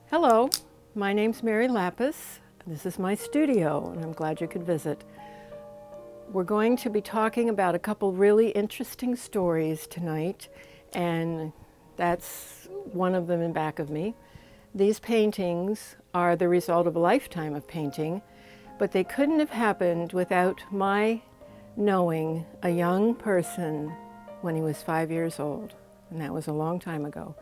Hello, my name's Mary Lapos. This is my studio, and I'm glad you could visit. We're going to be talking about a couple really interesting stories tonight, and that's one of them in back of me. These paintings are the result of a lifetime of painting, but they couldn't have happened without my knowing a young person when he was 5 years old, and that was a long time ago.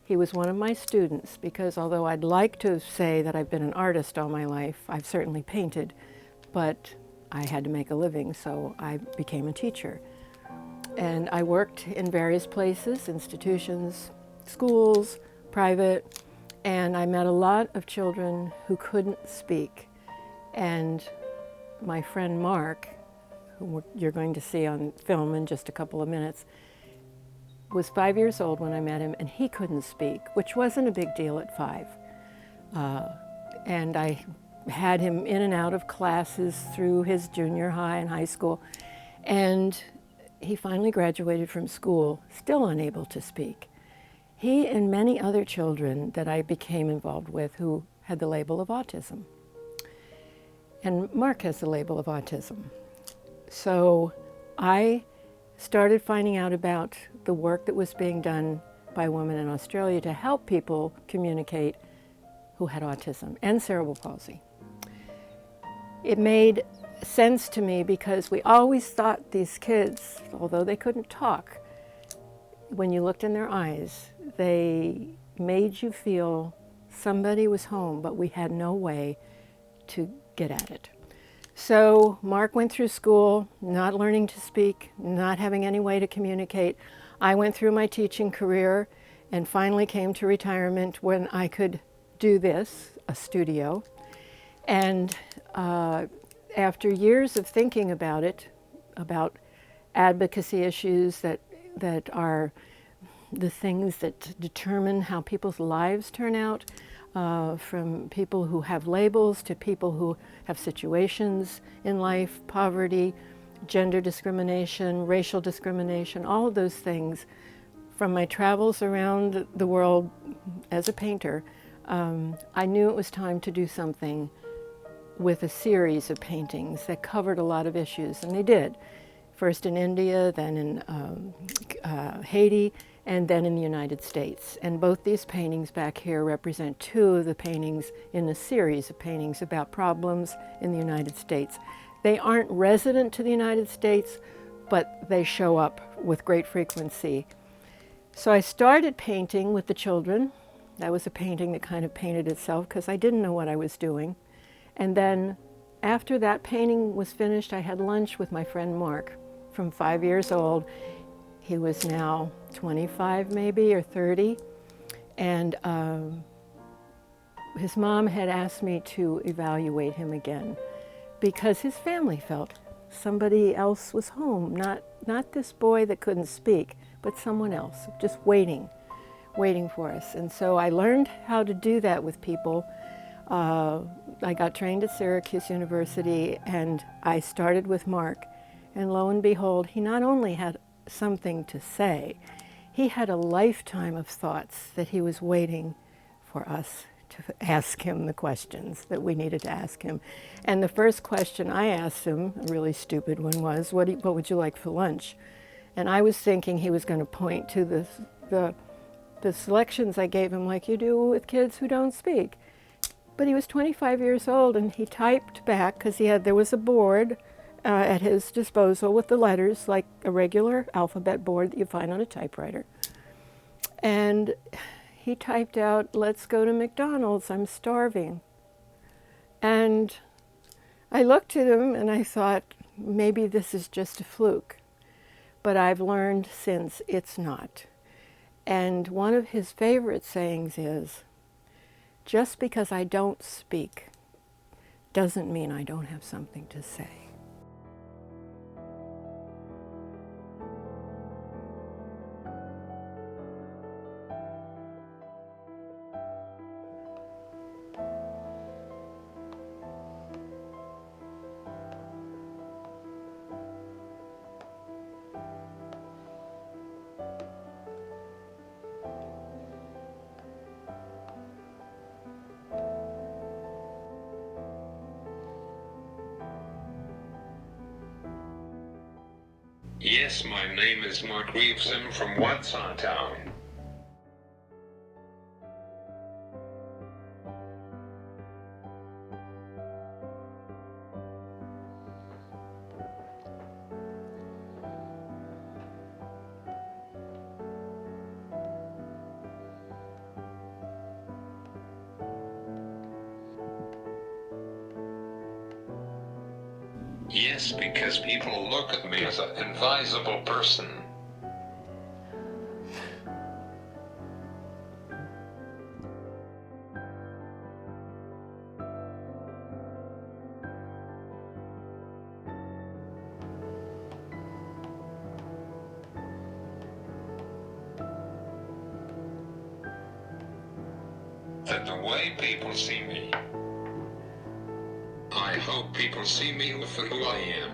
He was one of my students because although I'd like to say that I've been an artist all my life, I've certainly painted, but I had to make a living, so I became a teacher. And I worked in various places, institutions, schools, private, and I met a lot of children who couldn't speak. And my friend Mark, who you're going to see on film in just a couple of minutes, was 5 years old when I met him, and he couldn't speak, which wasn't a big deal at 5. And I had him in and out of classes through his junior high and high school, and he finally graduated from school, still unable to speak. He and many other children that I became involved with who had the label of autism. And Mark has the label of autism. So I started finding out about the work that was being done by women in Australia to help people communicate who had autism and cerebral palsy. It made sense to me because we always thought these kids, although they couldn't talk, when you looked in their eyes, they made you feel somebody was home, but we had no way to get at it. So Mark went through school, not learning to speak, not having any way to communicate. I went through my teaching career and finally came to retirement when I could do this, a studio. And after years of thinking about it, about advocacy issues that are the things that determine how people's lives turn out, from people who have labels to people who have situations in life, poverty, gender discrimination, racial discrimination, all of those things. From my travels around the world as a painter, I knew it was time to do something with a series of paintings that covered a lot of issues, and they did. First in India, then in Haiti, and then in the United States. And both these paintings back here represent two of the paintings in a series of paintings about problems in the United States. They aren't resident to the United States, but they show up with great frequency. So I started painting with the children. That was a painting that kind of painted itself because I didn't know what I was doing. And then after that painting was finished, I had lunch with my friend Mark from 5 years old. He was now 25 maybe, or 30. And his mom had asked me to evaluate him again because his family felt somebody else was home, not this boy that couldn't speak, but someone else, just waiting for us. And so I learned how to do that with people. I got trained at Syracuse University, and I started with Mark. And lo and behold, he not only had something to say, he had a lifetime of thoughts that he was waiting for us to ask him the questions that we needed to ask him. And the first question I asked him, a really stupid one, was, what would you like for lunch? And I was thinking he was going to point to the selections I gave him, like you do with kids who don't speak. But he was 25 years old, and he typed back, because there was a board at his disposal with the letters, like a regular alphabet board that you find on a typewriter. And he typed out, "Let's go to McDonald's, I'm starving." And I looked at him and I thought, maybe this is just a fluke. But I've learned since it's not. And one of his favorite sayings is, just because I don't speak doesn't mean I don't have something to say. Yes, my name is Mark Reeves. I'm from Watson Town. Yes, because people look at me as an invisible person. That the way people see me, I hope people see me for who I am.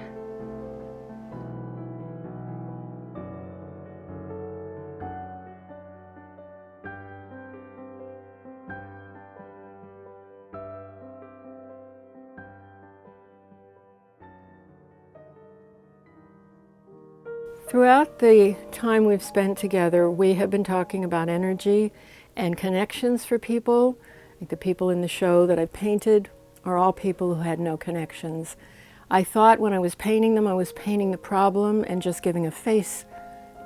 Throughout the time we've spent together, we have been talking about energy and connections for people. Like the people in the show that I painted are all people who had no connections. I thought when I was painting them, I was painting the problem and just giving a face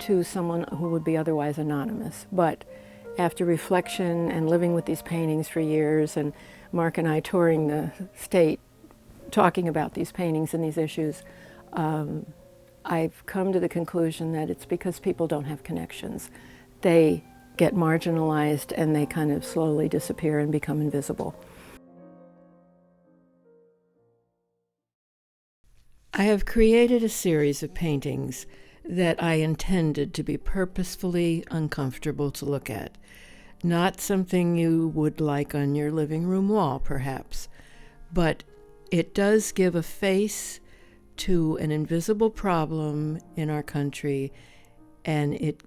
to someone who would be otherwise anonymous. But after reflection and living with these paintings for years, and Mark and I touring the state talking about these paintings and these issues, I've come to the conclusion that it's because people don't have connections. They get marginalized and they kind of slowly disappear and become invisible. I have created a series of paintings that I intended to be purposefully uncomfortable to look at. Not something you would like on your living room wall, perhaps, but it does give a face to an invisible problem in our country, and it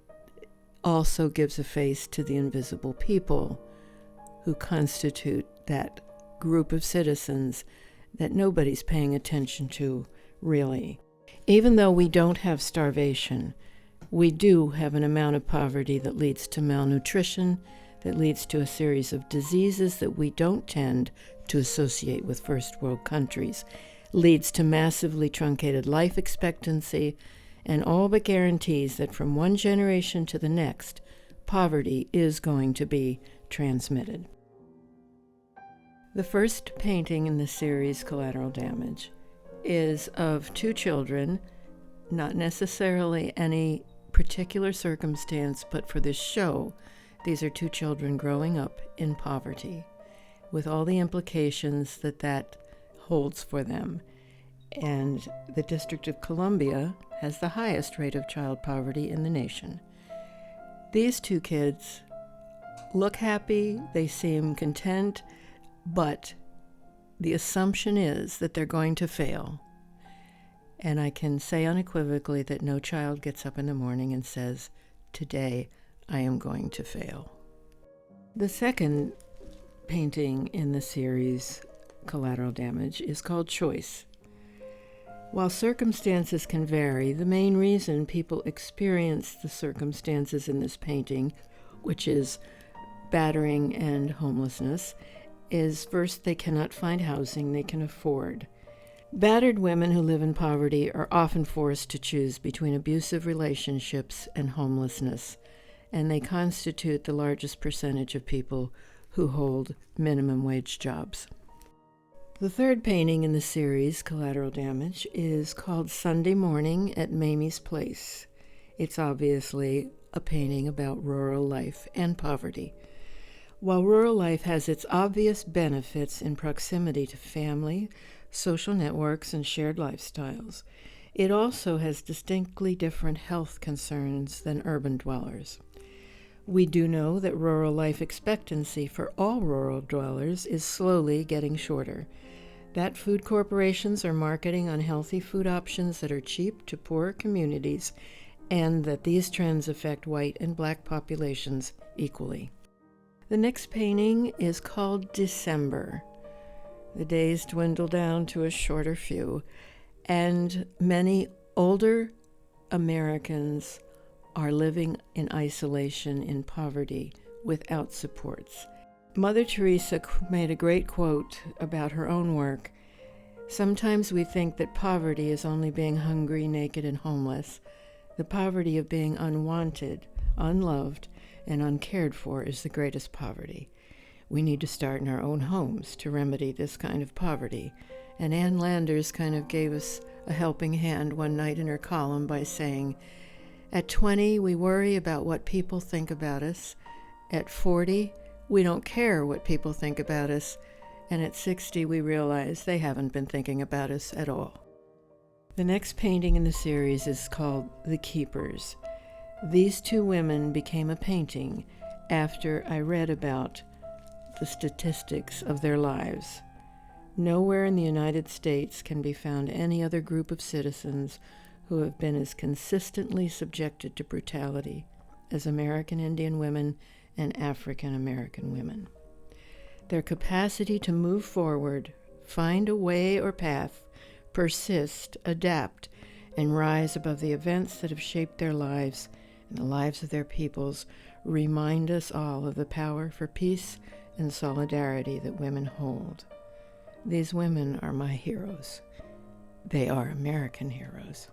also gives a face to the invisible people who constitute that group of citizens that nobody's paying attention to, really. Even though we don't have starvation, we do have an amount of poverty that leads to malnutrition, that leads to a series of diseases that we don't tend to associate with first world countries, leads to massively truncated life expectancy, and all but guarantees that from one generation to the next, poverty is going to be transmitted. The first painting in the series, Collateral Damage, is of two children, not necessarily any particular circumstance, but for this show, these are two children growing up in poverty, with all the implications that that holds for them. And the District of Columbia has the highest rate of child poverty in the nation. These two kids look happy, they seem content, but the assumption is that they're going to fail. And I can say unequivocally that no child gets up in the morning and says, "Today I am going to fail." The second painting in the series, Collateral Damage, is called Choice. While circumstances can vary, the main reason people experience the circumstances in this painting, which is battering and homelessness, is first, they cannot find housing they can afford. Battered women who live in poverty are often forced to choose between abusive relationships and homelessness, and they constitute the largest percentage of people who hold minimum wage jobs. The third painting in the series, Collateral Damage, is called Sunday Morning at Mamie's Place. It's obviously a painting about rural life and poverty. While rural life has its obvious benefits in proximity to family, social networks, and shared lifestyles, it also has distinctly different health concerns than urban dwellers. We do know that rural life expectancy for all rural dwellers is slowly getting shorter, that food corporations are marketing unhealthy food options that are cheap to poorer communities, and that these trends affect white and black populations equally. The next painting is called December. The days dwindle down to a shorter few, and many older Americans are living in isolation, in poverty, without supports. Mother Teresa made a great quote about her own work. Sometimes we think that poverty is only being hungry, naked, and homeless. The poverty of being unwanted, unloved, and uncared for is the greatest poverty. We need to start in our own homes to remedy this kind of poverty. And Ann Landers kind of gave us a helping hand one night in her column by saying, at 20, we worry about what people think about us. At 40, we don't care what people think about us. And at 60, we realize they haven't been thinking about us at all. The next painting in the series is called The Keepers. These two women became a painting after I read about the statistics of their lives. Nowhere in the United States can be found any other group of citizens who have been as consistently subjected to brutality as American Indian women and African American women. Their capacity to move forward, find a way or path, persist, adapt, and rise above the events that have shaped their lives and the lives of their peoples remind us all of the power for peace and solidarity that women hold. These women are my heroes. They are American heroes.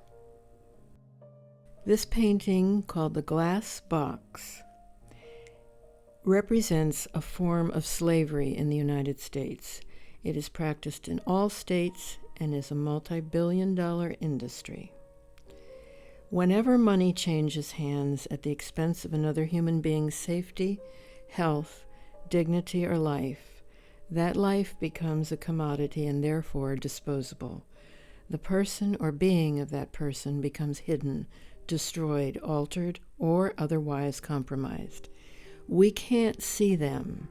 This painting, called The Glass Box, represents a form of slavery in the United States. It is practiced in all states and is a multi-billion-dollar industry. Whenever money changes hands at the expense of another human being's safety, health, dignity, or life, that life becomes a commodity and therefore disposable. The person or being of that person becomes hidden, destroyed, altered, or otherwise compromised. We can't see them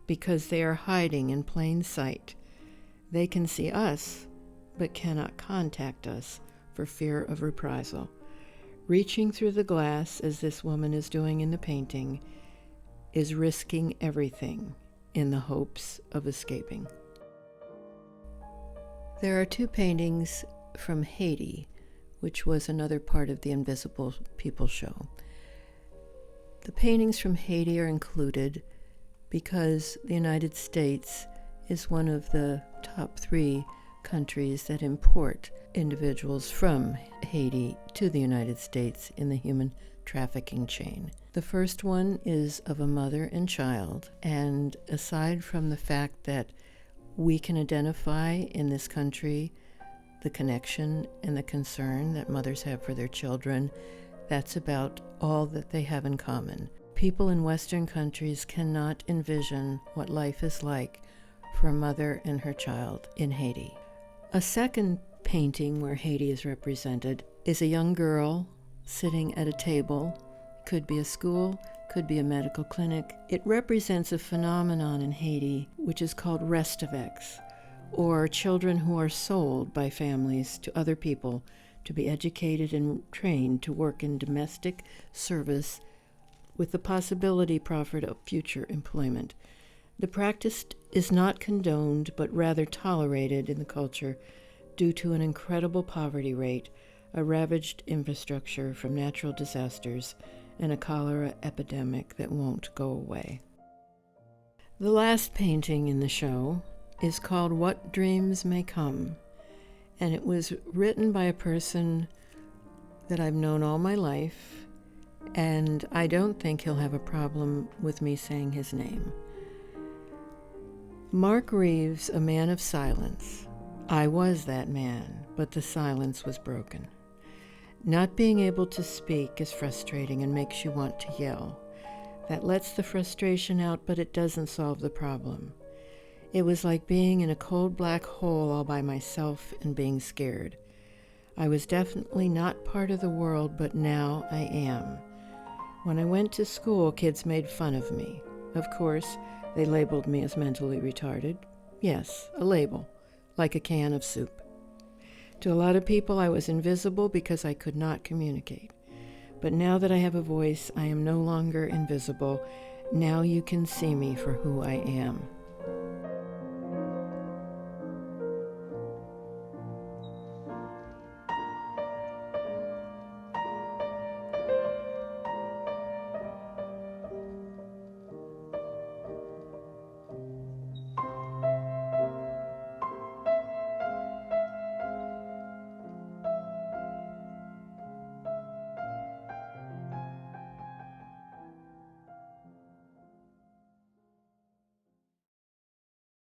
because they are hiding in plain sight. They can see us, but cannot contact us for fear of reprisal. Reaching through the glass, as this woman is doing in the painting, is risking everything in the hopes of escaping. There are two paintings from Haiti, which was another part of the Invisible People show. The paintings from Haiti are included because the United States is one of the top 3 countries that import individuals from Haiti to the United States in the human trafficking chain. The first one is of a mother and child, and aside from the fact that we can identify in this country the connection and the concern that mothers have for their children, that's about all that they have in common. People in Western countries cannot envision what life is like for a mother and her child in Haiti. A second painting where Haiti is represented is a young girl sitting at a table. Could be a school, could be a medical clinic. It represents a phenomenon in Haiti which is called restavex, or children who are sold by families to other people to be educated and trained to work in domestic service with the possibility proffered of future employment. The practice is not condoned, but rather tolerated in the culture due to an incredible poverty rate, a ravaged infrastructure from natural disasters, and a cholera epidemic that won't go away. The last painting in the show is called What Dreams May Come, and it was written by a person that I've known all my life, and I don't think he'll have a problem with me saying his name. Mark Reeves, a man of silence. I was that man, but the silence was broken. Not being able to speak is frustrating and makes you want to yell. That lets the frustration out, but it doesn't solve the problem. It was like being in a cold black hole all by myself and being scared. I was definitely not part of the world, but now I am. When I went to school, kids made fun of me. Of course, they labeled me as mentally retarded. Yes, a label, like a can of soup. To a lot of people, I was invisible because I could not communicate. But now that I have a voice, I am no longer invisible. Now you can see me for who I am.